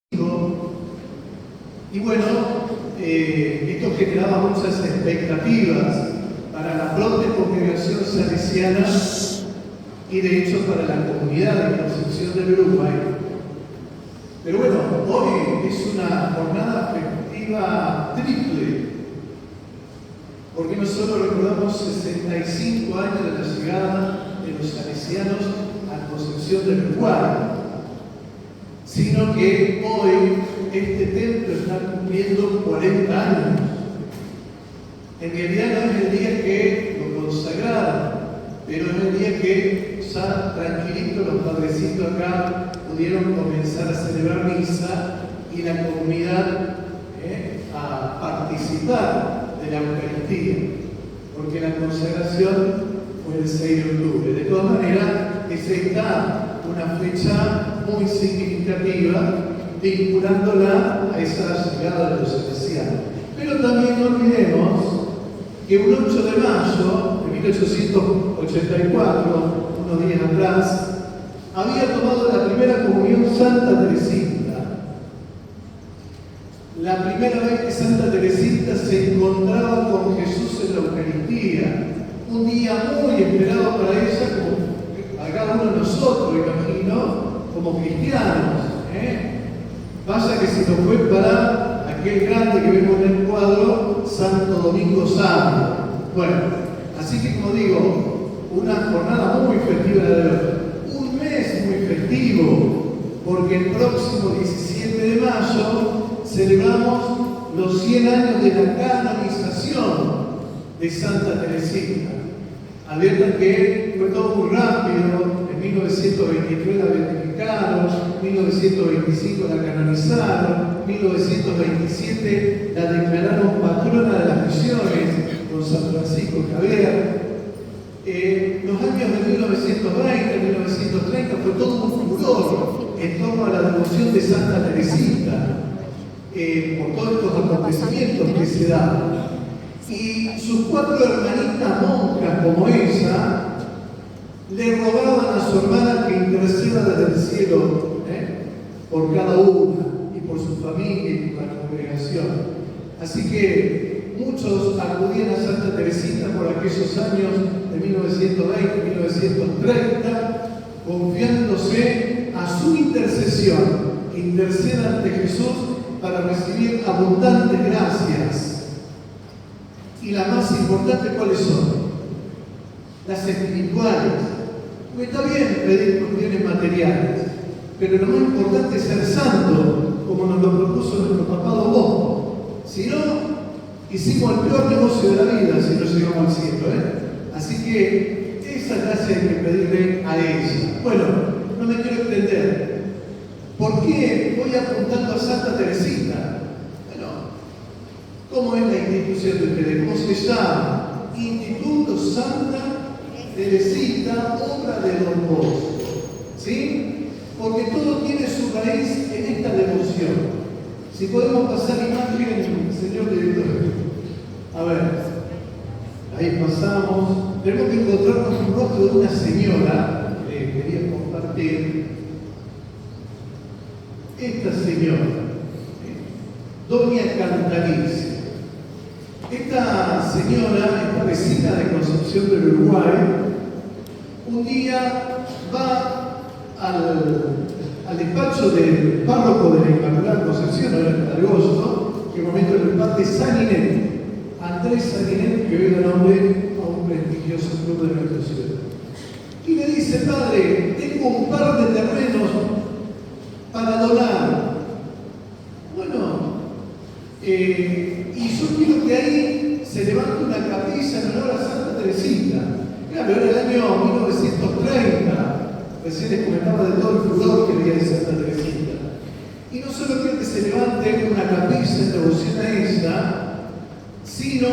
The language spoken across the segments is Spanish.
Y bueno, esto generaba muchas expectativas para la propia congregación salesiana y de hecho para la comunidad de Concepción del Uruguay. Pero bueno, hoy es una jornada festiva triple, porque no solo recordamos 65 años de la llegada de los salesianos a Concepción del Uruguay, sino que hoy este templo está cumpliendo 40 años. En realidad no es el día que lo consagraron, pero es el día que ya tranquilitos los padrecitos acá pudieron comenzar a celebrar misa y la comunidad a participar de la Eucaristía, porque la consagración fue el 6 de octubre. De todas maneras, es esta una fecha muy significativa, vinculándola a esa llegada de los salesianos. Pero también no olvidemos que un 8 de mayo de 1884, unos días atrás, había tomado la primera comunión Santa Teresita. La primera vez que Santa Teresita se encontraba con Jesús en la Eucaristía. Un día muy esperado para ella, como a cada uno de nosotros, imagino, como cristianos. Vaya que se nos fue para aquel grande que vemos en el cuadro, Santo Domingo Santo. Bueno, así que como digo, una jornada muy festiva de hoy. Un mes muy festivo, porque el próximo 17 de mayo celebramos los 100 años de la canonización de Santa Teresita. Adviertan que fue todo muy rápido. En 1923 la beatificaron, en 1925 la canonizaron, en 1927 la declararon patrona de las misiones con San Francisco Javier. Los años de 1920, 1930 fue todo un furor en torno a la devoción de Santa Teresita, por todos estos acontecimientos que se daban. Y sus 4 hermanitas monjas como ella le rogaban a su hermana que interceda desde el cielo por cada una y por su familia y por la congregación. Así que muchos acudían a Santa Teresita por aquellos años de 1920, 1930, confiándose a su intercesión, que interceda ante Jesús para recibir abundantes gracias. Y las más importantes, ¿cuáles son? Las espirituales. Porque está bien pedir cuestiones materiales, pero lo más importante es ser santo, como nos lo propuso nuestro papá Don Bosco. Si no, hicimos el peor negocio de la vida si no llegamos al cielo. Así que esa gracia hay que pedirle a ella. Bueno, no me quiero extender. ¿Por qué voy apuntando a Santa Teresita? Bueno, ¿cómo es la institución de ustedes? ¿Cómo se llama? Instituto Santa Teresita, obra de Don Bosco. ¿Sí? Porque todo tiene su raíz en esta devoción. Si podemos pasar imagen, señor director. A ver, ahí pasamos. Tenemos que encontrarnos un rostro de una señora que quería compartir. Esta señora, Doña Cantalicia. Esta señora, esta vecina de Concepción del Uruguay, un día va al despacho del párroco de la Inmaculada Concepción, ahora en Argosto, que en momento era el padre Sanguinetti, Andrés Sanguinetti, que hoy da nombre a un prestigioso club de nuestra ciudad. Y le dice: padre, tengo un par de terrenos para donar. Bueno, y yo quiero que ahí se levante una capilla en honor a Santa Teresita. Claro, era el año 1930. Recién les comentaba de todo el furor que había de Santa Teresita. Y no solo quiero que se levante una capilla en devoción a ella, sino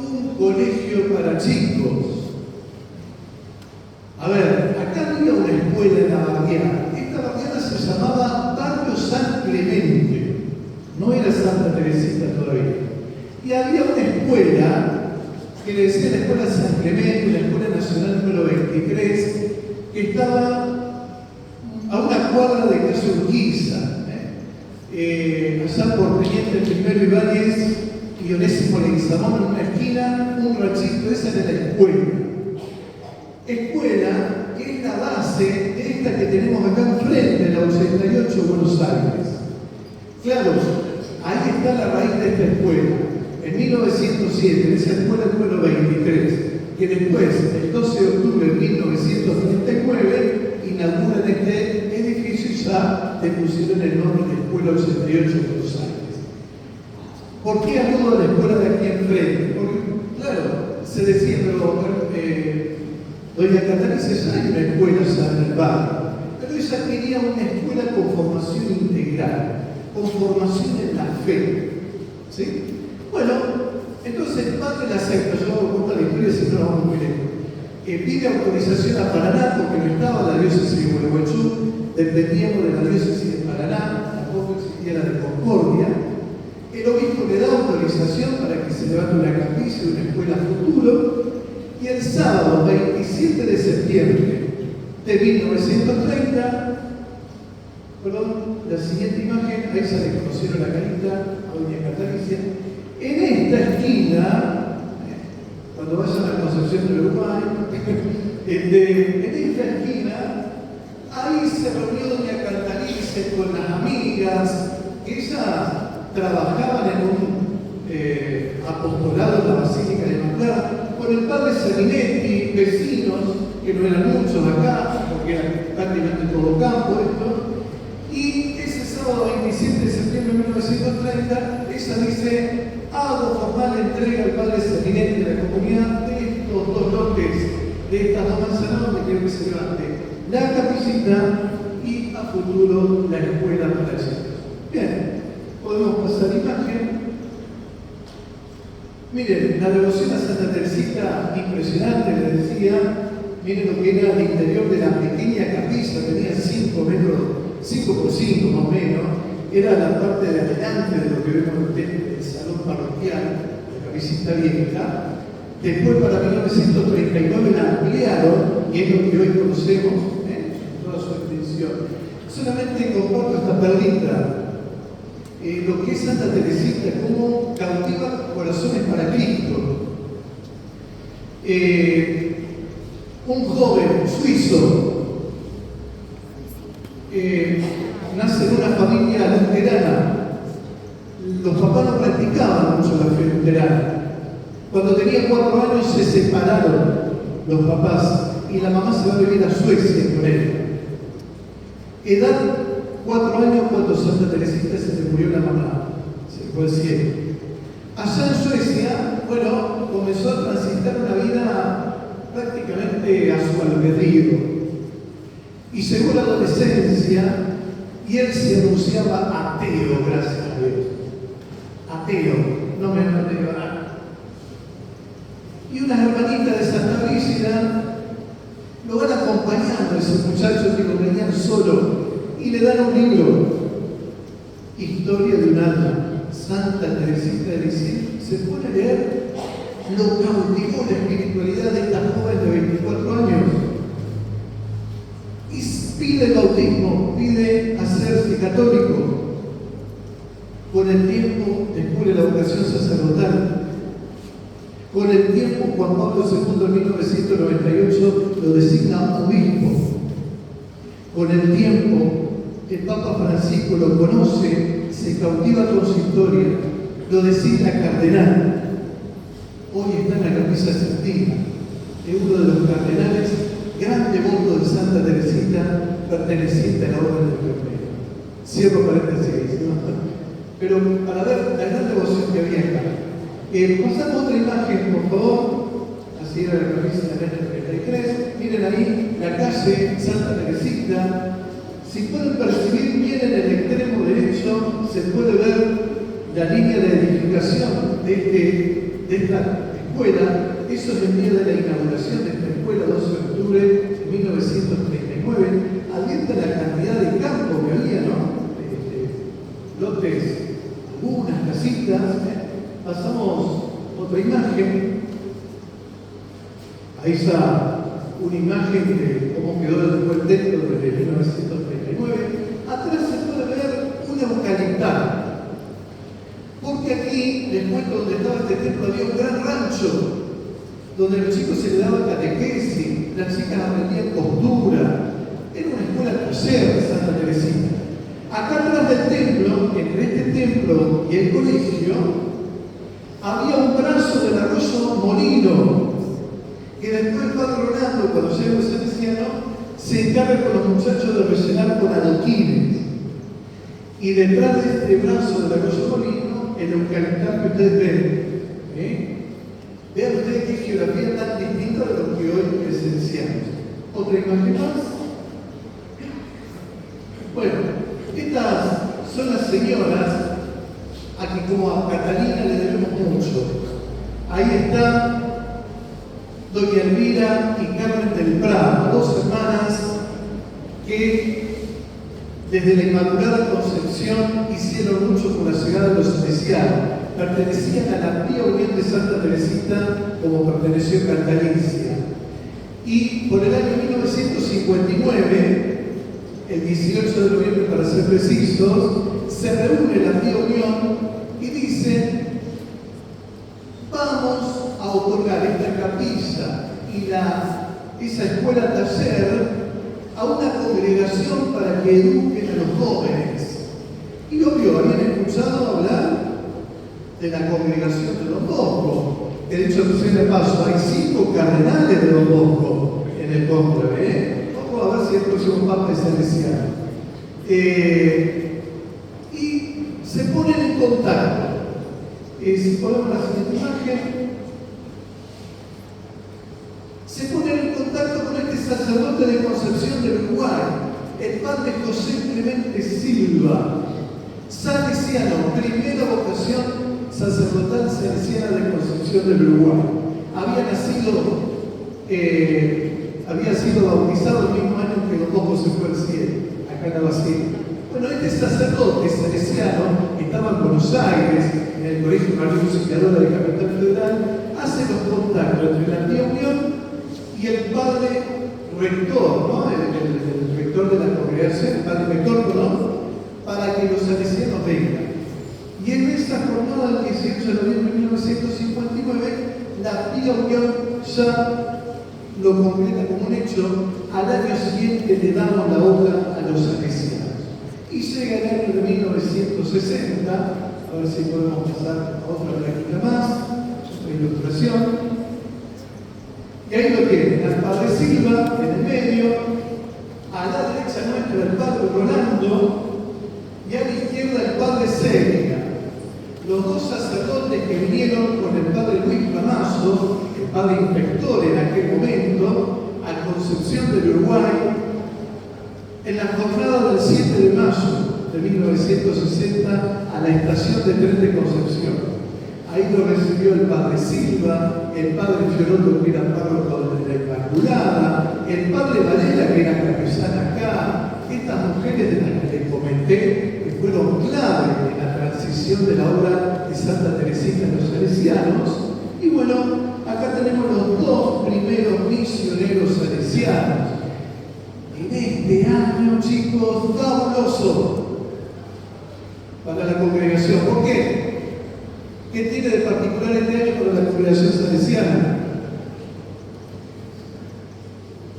un colegio para chicos. A ver, acá había una escuela en la barriada. Esta barriada se llamaba Barrio San Clemente. No era Santa Teresita todavía. Y había una escuela que le decía la Escuela San Clemente, la Escuela Nacional número 23, que estaba a una cuadra de calle Urquiza. allá por Teniente Primero Ibáñez y Onésimo Leguizamón, en una esquina, un ranchito. Esa era la escuela. Escuela que es la base de esta que tenemos acá enfrente, en la 88 Buenos Aires. Claro, ahí está la raíz de esta escuela. En 1907, en esa escuela número 23, que después, el 12 de octubre de 1939, inauguran este edificio y ya le pusieron el nombre de Escuela 88 Buenos Aires. ¿Por qué hablo de la escuela de aquí enfrente? Porque, claro, se decía, pero doña Catalina ya hay una escuela ya en el barrio, pero ella quería una escuela con formación integral, con formación en la fe. ¿Sí? Bueno, entonces el padre la acepta. Yo hago contar la historia, si no vamos muy lejos. Pide autorización a Paraná, porque no estaba la diócesis de Gualeguaychú, dependíamos de la diócesis de Paraná, tampoco existía la de Concordia. El obispo le da autorización para que se levante una capilla de una escuela futuro, y el sábado 27 de septiembre de 1930, perdón, la siguiente imagen, ahí se le conocieron la carita a doña Catalicia, en esta esquina, cuando vayan a la Concepción del Uruguay, en esta esquina, ahí se reunió doña Catalicia con las amigas, que ellas trabajaban en un apostolado en la Basílica de Manclada, con el padre Saninetti, vecinos, que no eran muchos acá, porque era prácticamente todo campo esto, y ese sábado 27 de septiembre de 1930, ella dice: hago formal entrega al padre Saninetti de la comunidad de estos dos lotes, de estas dos manzanas, donde quiero que se levante la capillita y a futuro la escuela para chicos. Bien, podemos pasar imagen. Miren, la devoción a Santa Teresita, impresionante, les decía. Miren lo que era el interior de la pequeña capilla, tenía 5 metros, 5 por 5 más o menos. Era la parte de adelante de lo que vemos en el salón parroquial, la capillita vieja. Después, para 1939, la ampliaron, y es lo que hoy conocemos en toda su extensión. Solamente comparto esta perlita. Lo que es Santa Teresita, cómo cautiva corazones para Cristo. Un joven suizo nace en una familia luterana. Los papás no practicaban mucho la fe luterana. Cuando tenía 4 años se separaron los papás y la mamá se va a vivir a Suecia con él. Edad 4 años cuando Santa Teresita se le murió la mamá, se fue al cielo. Allá en Suecia, bueno, comenzó a transitar una vida prácticamente a su albedrío. Y llegó la adolescencia y él se anunciaba ateo, gracias a Dios. Ateo, no me ateo a nada. Y unas hermanitas de Santa Brígida lo van acompañando a ese muchacho que lo venían solo. Y le dan un libro, Historia de un alma, Santa Teresita de Lisieux. Se pone a leer, lo cautivó la espiritualidad de esta joven de 24 años. Y pide el bautismo, pide hacerse católico. Con el tiempo descubre la vocación sacerdotal. Con el tiempo, Juan Pablo II en 1998 lo designa obispo. Con el tiempo, el Papa Francisco lo conoce, se cautiva con su historia, lo designa cardenal. Hoy está en la Capilla Sixtina, es uno de los cardenales, gran devoto de Santa Teresita, perteneciente a la Orden del Carmelo. Cierro paréntesis, ¿no? Pero para ver la gran devoción que había acá. Pasamos otra imagen, por favor. Así era la Capilla del año 33. Miren ahí la calle Santa Teresita. Si pueden percibir bien en el extremo derecho, se puede ver la línea de edificación de esta escuela. Eso es el día de la inauguración de esta escuela, 12 de octubre de 1939. Alienta la cantidad de campo que había, ¿no? Lotes, algunas casitas. Pasamos otra imagen. Ahí está una imagen de cómo quedó después el templo desde 1939. Atrás se puede ver un eucalipto cantar. Porque aquí, les cuento donde estaba este templo, había un gran rancho, donde a los chicos se les daba catequesis, las chicas aprendían costura. Era una escuela crucera de Santa Teresita. Acá atrás del templo, entre este templo y el colegio, había un brazo del arroyo Molino, que después el padre Rolando, cuando llegó a Salesiano, se encarga con los muchachos de rellenar con adoquines. Y detrás de este brazo del arroyo Molino, el eucaliptal que ustedes ven. Vean ustedes qué geografía tan distinta de lo que hoy presenciamos. ¿Otra imagen más? Bueno, estas son las señoras a que como a Catalina le debemos mucho. Ahí está doña Elvira y Carmen del Prado, dos hermanas que desde la Inmaculada Concepción hicieron mucho por la ciudad de los Salesianos. Pertenecían a la Pía Unión de Santa Teresita como perteneció Cantalicia. Y por el año 1959, el 18 de noviembre para ser precisos, se reúne la Pía Unión y dice: vamos a otorgar esta capilla y esa escuela taller a una congregación para que eduquen a los jóvenes. Y obvio, habían escuchado hablar de la congregación de Don Bosco. De hecho, de paso, hay 5 cardenales de Don Bosco en el cónclave. Vamos a ver si el próximo Papa es salesiano. Y se ponen en contacto. Si ponemos la siguiente imagen, se ponen en contacto con este sacerdote de Concepción del Uruguay, el padre José Clemente Silva, salesiano, primera vocación sacerdotal salesiana de Concepción del Uruguay. Había sido bautizado el mismo año que Don Bosco se fue al cielo, acá en la Basílica. Bueno, este sacerdote salesiano que estaba en Buenos Aires, en el Colegio María Auxiliadora de Capital Federal, hace los contactos entre la Pía Unión y el padre rector, ¿no? el rector de la congregación, el padre rector, ¿no? Para que los salesianos vengan. Y en esa jornada del 18 de noviembre de 1959, la Pía Unión ya lo concreta como un hecho. Al año siguiente le damos la obra a los salesianos. Y llega el año de 1960, a ver si podemos pasar a otra gráfica más, otra ilustración. Y ahí lo tienen, al padre Silva en el medio, a la derecha nuestra el padre Rolando y a la izquierda el padre Célica. Los dos sacerdotes que vinieron con el padre Luis Ramazo, el padre inspector en aquel momento, a Concepción del Uruguay, en la jornada del 7 de mayo de 1960 a la estación de tren de Concepción. Ahí lo recibió el padre Silva, el padre Fiorotto, que era párroco de la Inmaculada, el padre Varela, que era capellán acá, estas mujeres de las que les comenté, que fueron clave en la transición de la obra de Santa Teresita en los salesianos. Y bueno, acá tenemos los 2 primeros misioneros salesianos. En este año, chicos, fabuloso para la congregación. ¿Por qué? ¿Qué tiene de particular este año para la congregación salesiana?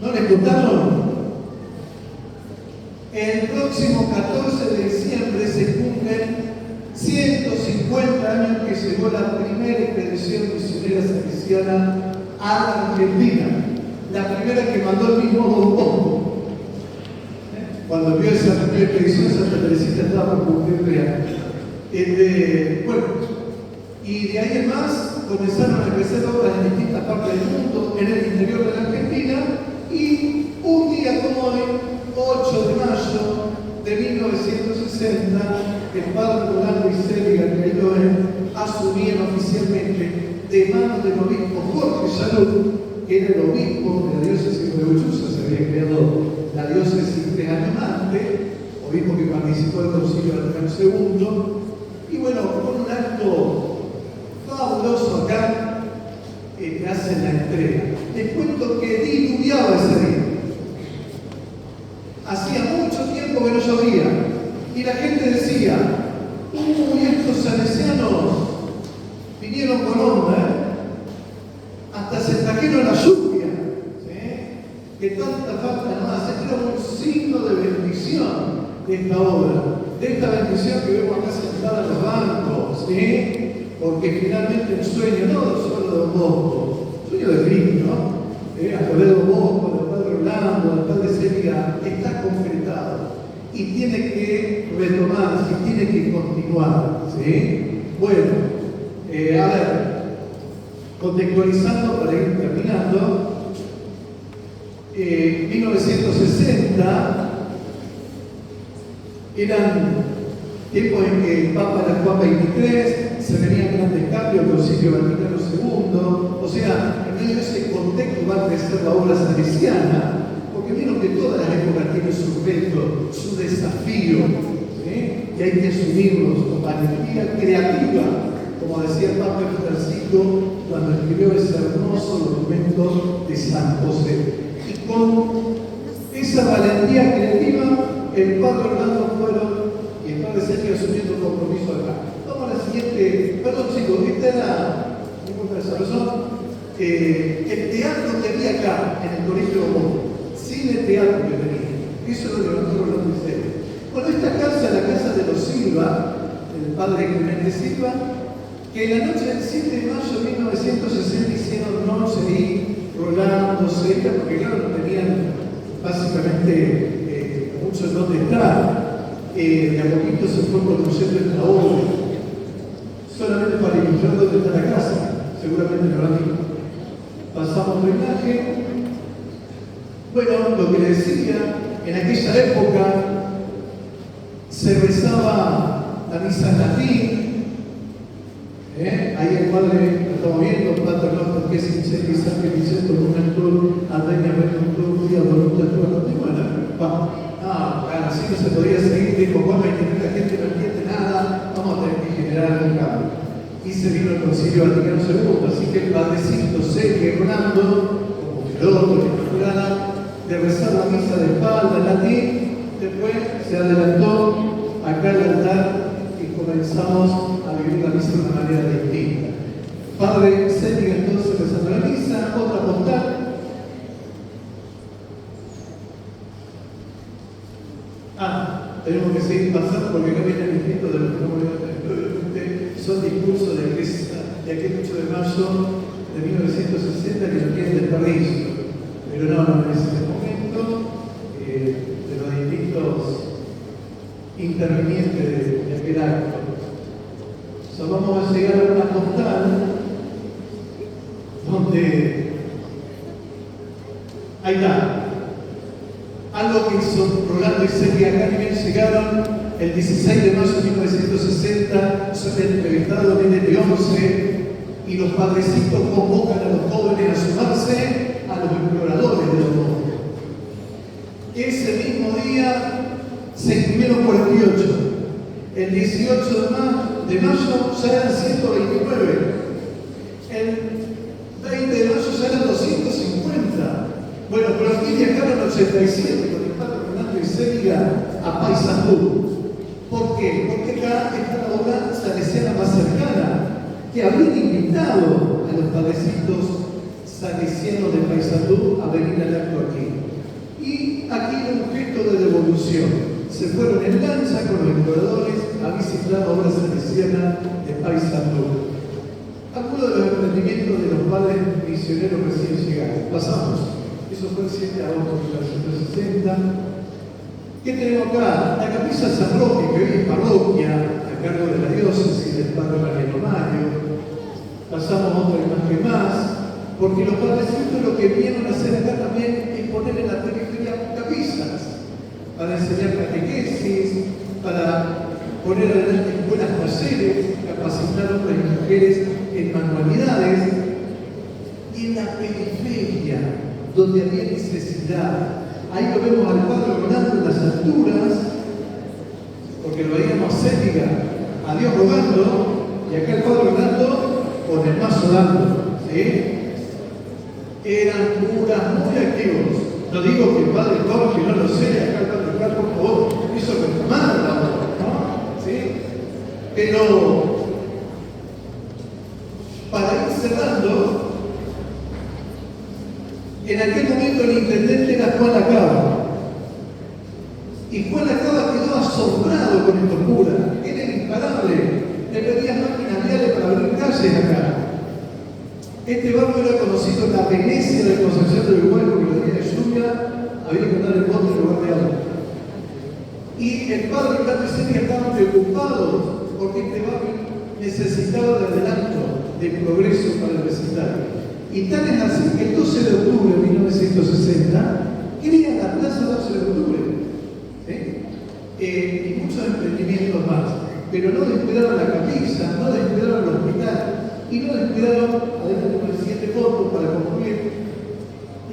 ¿No les contaron? El próximo 14 de diciembre se cumplen 150 años que llegó la primera expedición misionera salesiana a la Argentina. La primera que mandó el mismo Don Bosco. Cuando vio esa primera expedición, Santa Teresita estaba por cumplir años. Bueno, y de ahí en más comenzaron a empezar obras en distintas partes del mundo, en el interior de la Argentina, y un día como hoy, 8 de mayo de 1960, el padre Rolando y Célica, que ahí lo ven, asumieron oficialmente de manos del obispo Jorge Salud, que era el obispo de la diócesis de Huichusa, se había creado la diócesis 3 años antes, obispo que participó del Concilio Vaticano II, y bueno, con un acto fabuloso acá que hacen la entrega. Les cuento que diluviaba ese día. Hacía mucho tiempo que no llovía. Y la gente decía, Uy, estos salesianos vinieron con onda, hasta se trajeron la lluvia, ¿sí? Que tanta falta no hace. Era un signo de bendición de esta obra, de esta bendición que vemos acá sentada en los bancos, ¿sí? Porque finalmente el sueño, no solo de Don Bosco, el sueño de Cristo, ¿no? A través de Don Bosco, del Padre Orlando, del Padre Céliga, está concretado y tiene que retomarse, y tiene que continuar, ¿sí? Bueno, a ver, contextualizando para ir terminando, 1960 eran tiempos en que el Papa era Juan XXIII, se venían grandes cambios, el Concilio Vaticano II, o sea, en medio de ese contexto va a crecer la obra salesiana, porque vieron que todas las épocas tienen su reto, su desafío, ¿sí? Y hay que asumirlos con valentía creativa, como decía el Papa Francisco cuando escribió ese hermoso documento de San José. Y con esa valentía creativa, el Padre Orlando y el Padre Sergio asumiendo un compromiso acá. Vamos a la siguiente. Perdón, chicos, esta era, disculpen esa persona, el teatro que había acá en el Colegio Homón. Cine teatro que tenía. Eso es lo que nosotros lo hicimos. Bueno, esta casa, la casa de los Silva, el padre Clemente Silva, que en la noche del 7 de mayo de 1960 hicieron noche y Rolando, Celia, porque claro, no tenían básicamente mucho en dónde estar. De a poquito se fue conociendo esta obra. Solamente para ilustrar dónde está la casa, seguramente lo han visto. Pasamos drenaje. Bueno, lo que le decía, en aquella época se rezaba la misa en latín. Ahí el padre, lo estamos viendo, Pater Nostro, que es Inceli, Sanque Vicento, Momentur, Adenia, Ventur, Día, Voluntad, bueno, claro, así no se podía seguir, dijo, bueno, la gente no entiende nada, vamos a tener que generar algún cambio. Y se vino el Concilio Vaticano II, así que el padrecito Sergio Rolando, como filósofo y fulana, de rezar la misa de espalda en latín, después se adelantó acá al altar y comenzamos a vivir la misa de una manera distinta. Padre Sergio entonces rezando la misa, otra postal. Tenemos que seguir pasando porque no viene el instinto de los que son discursos de aquel 8 de mayo de 1960 que no tienen desperdicio. Pero no es el momento de los distintos intervinientes de aquel acto. Vamos a llegar a una postal donde ahí está. Algo que hizo Rolando y Sergio acá llegaron el 16 de mayo de 1960, son entrevistados en el 11 y los padrecitos convocan a los jóvenes a sumarse a los exploradores de los montes. Ese mismo día se inscribieron 48. El 18 de mayo ya eran 129. El 20 de mayo ya eran 250. Bueno, pero aquí viajaron 87 con el padre Fernando y Céliga a Paysandú. ¿Por qué? Porque acá está la obra salesiana más cercana, que habían invitado a los padrecitos salesianos de Paysandú a venir al acto aquí. Y aquí era un gesto de devolución. Se fueron en lancha con los exploradores a visitar la obra salesiana de Paysandú. Algunos de los emprendimientos de los padres misioneros recién llegados. Pasamos. Eso fue el 7 de agosto de 1960. ¿Qué tenemos acá? La capilla San Roque, que hoy es parroquia, a cargo de la diócesis del padre Mariano Mario. Pasamos otra imagen más, porque los padrecitos lo que vinieron a hacer acá también es poner en la periferia capillas, para enseñar catequesis, para poner adelante escuelas talleres, capacitar a hombres y mujeres en manualidades. Y en la periferia, donde había necesidad. Ahí lo vemos al padre orando en las alturas, porque lo veíamos Céliga, a Dios rogando, y acá el padre orando con el mazo dando. ¿Sí? Eran curas muy activos. No digo que el padre Jorge no lo sea, acá el padre Carlos, por favor, hizo reformar la obra, ¿no? ¿Sí? Pero para ir cerrando, en aquel momento el intendente era Juan Acaba. Y Juan Acaba quedó asombrado con esta cura. Era imparable. Le pedía máquinas viales para abrir calles acá. Este barrio era conocido en la Venecia de Concepción del Uruguay porque los días de lluvia había que andar en bote en lugar de agua. Y el padre y la madre Celia estaban preocupados porque este barrio necesitaba de adelanto, de progreso para el vecindario. Y tal es así que el 12 de octubre de 1960 crea la Plaza 12 de octubre. Y muchos emprendimientos más. Pero no descuidaron la capilla, no descuidaron el hospital y no descuidaron, además con el siguiente foto para concluir,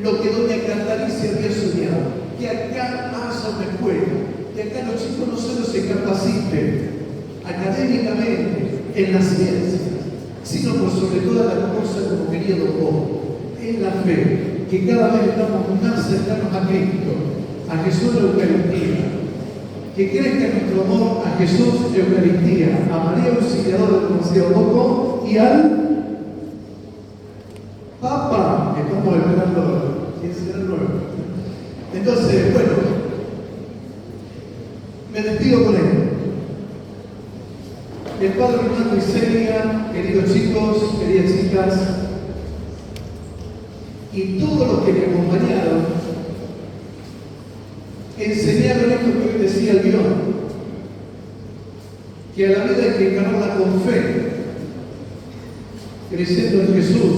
lo que doña Catalicia había soñado, que acá haya una escuela, que acá los chicos no solo se capaciten académicamente en las ciencias, sino por sobre todas las cosas, como quería Don Bosco, en la fe, que cada vez estamos más cercanos a Cristo, a Jesús de la Eucaristía, que crezca nuestro amor a Jesús de Eucaristía, a María Auxiliadora, como decía Don Bosco, y al Papa, que estamos esperando ahora. ¿Quién será el nuevo? Entonces, bueno, me despido con él. El padre Hernando y Celia, queridos chicos, queridas chicas, y todos los que me acompañaron, enseñaron esto que hoy decía el guión, que a la vida hay que encararla con fe, creciendo en Jesús,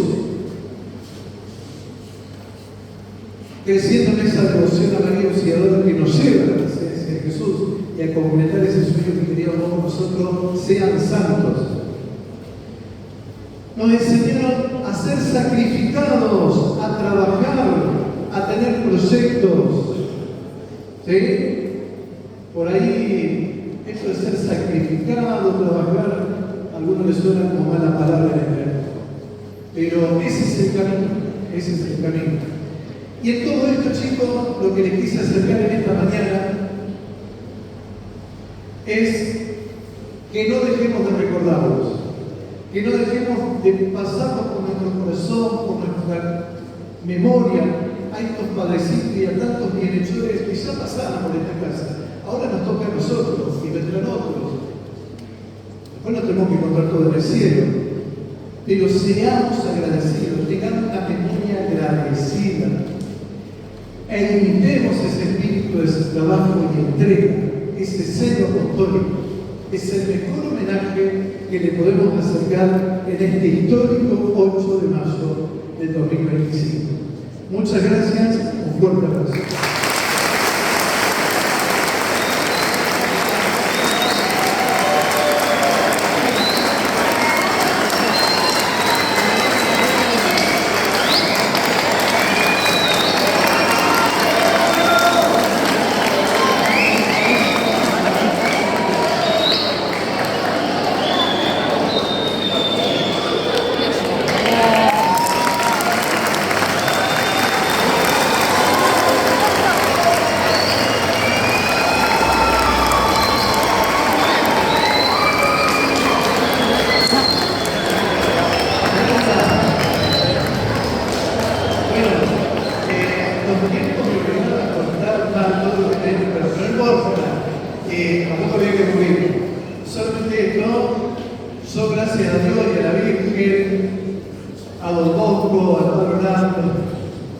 creciendo en esa devoción a María Auxiliadora que nos lleva a la presencia de Jesús y a completar ese sueño que queríamos nosotros, sean santos. Nos enseñaron a ser sacrificados, a trabajar, a tener proyectos. ¿Sí? Por ahí, eso de ser sacrificado, trabajar, a algunos les suena como mala palabra en hebreo. Pero ese es el camino, ese es el camino. Y en todo esto, chicos, lo que les quise acercar en esta mañana es que no dejemos de recordarlos, que no dejemos de pasarnos por nuestro corazón, por nuestra memoria, a estos padrecitos y a tantos bienhechores que ya pasaron por esta casa. Ahora nos toca a nosotros y vendrán otros. Después no tenemos que encontrar todo en el cielo, pero seamos agradecidos, tengamos una memoria agradecida e imitemos ese espíritu de trabajo y entrega, ese celo apostólico. Es el mejor homenaje que le podemos acercar en este histórico 8 de mayo del 2025. Muchas gracias, un fuerte abrazo. Tampoco había que morir. Solamente esto, yo gracias a Dios y a la Virgen, a Don Bosco, a Padre Orlando,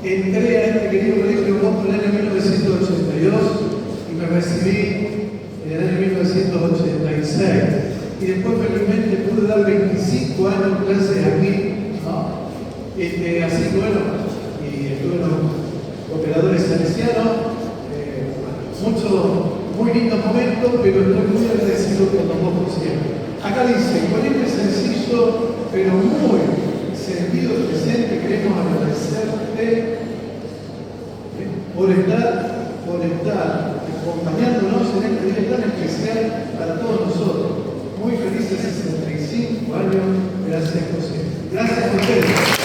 entré a este querido colegio Bosco en el año 1982 y me recibí en el año 1986. Y después felizmente pude dar 25 años clases aquí, ¿no? Así que bueno, y estuve en los operadores salesianos, muy lindos momentos, pero estoy muy agradecido con Don Bosco siempre. Acá dice, con este sencillo, pero muy sentido presente, queremos agradecerte por estar acompañándonos en este día tan especial para todos nosotros. Muy felices 65 años. Gracias, José. Gracias a ustedes.